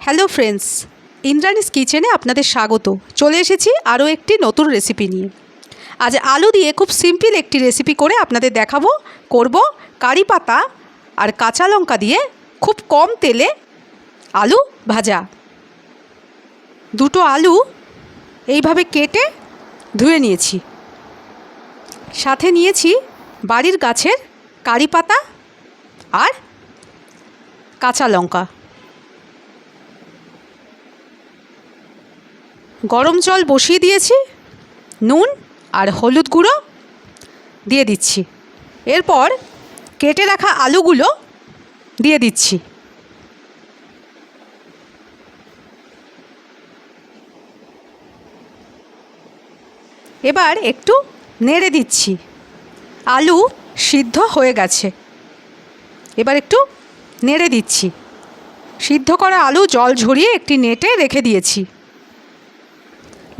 Hello friends, Indrani's কিচেনে আপনাদের স্বাগত। চলে এসেছি আরও একটি নতুন রেসিপি নিয়ে। আজ আলু দিয়ে খুব সিম্পল একটি রেসিপি করে আপনাদের দেখাবো। করব কারি পাতা আর কাঁচা লঙ্কা দিয়ে খুব কম তেলে আলু ভাজা। দুটো আলু এইভাবে কেটে ধুয়ে নিয়েছি, সাথে নিয়েছি বাড়ির গাছের কারি পাতা আর কাঁচা লঙ্কা। গরম জল বসিয়ে দিয়েছি, নুন আর হলুদ গুঁড়ো দিয়ে দিচ্ছি। এরপর কেটে রাখা আলুগুলো দিয়ে দিচ্ছি। এবার একটু নেড়ে দিচ্ছি। আলু সিদ্ধ হয়ে গেছে, এবার একটু নেড়ে দিচ্ছি। সিদ্ধ করা আলু জল ঝরিয়ে একটি নেটে রেখে দিয়েছি।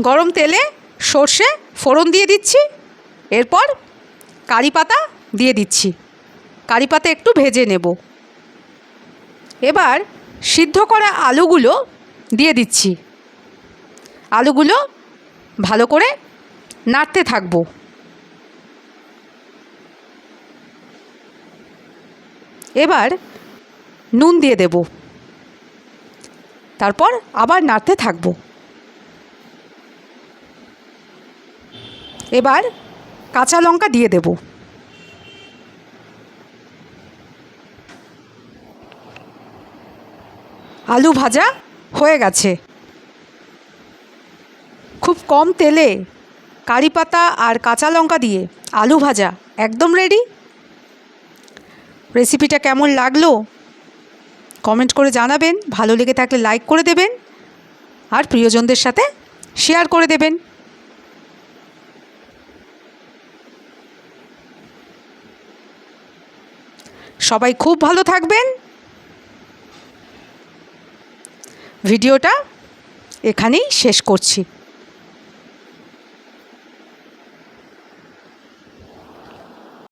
গরম তেলে সর্ষে ফোড়ন দিয়ে দিচ্ছি। এরপর কারি পাতা দিয়ে দিচ্ছি। কারি পাতা একটু ভেজে নেব। এবার সিদ্ধ করা আলুগুলো দিয়ে দিচ্ছি। আলুগুলো ভালো করে নাড়তে থাকবো। এবার নুন দিয়ে দেব, তারপর আবার নাড়তে থাকবো। এবার কাঁচা লঙ্কা দিয়ে দেব। আলু ভাজা হয়ে গেছে। খুব কম তেলে কারি পাতা আর কাঁচা লঙ্কা দিয়ে আলু ভাজা একদম রেডি। রেসিপিটা কেমন লাগলো কমেন্ট করে জানাবেন। ভালো লেগে থাকলে লাইক করে দেবেন আর প্রিয়জনদের সাথে শেয়ার করে দেবেন। সবাই খুব ভালো থাকবেন। ভিডিওটা এখানেই শেষ করছি।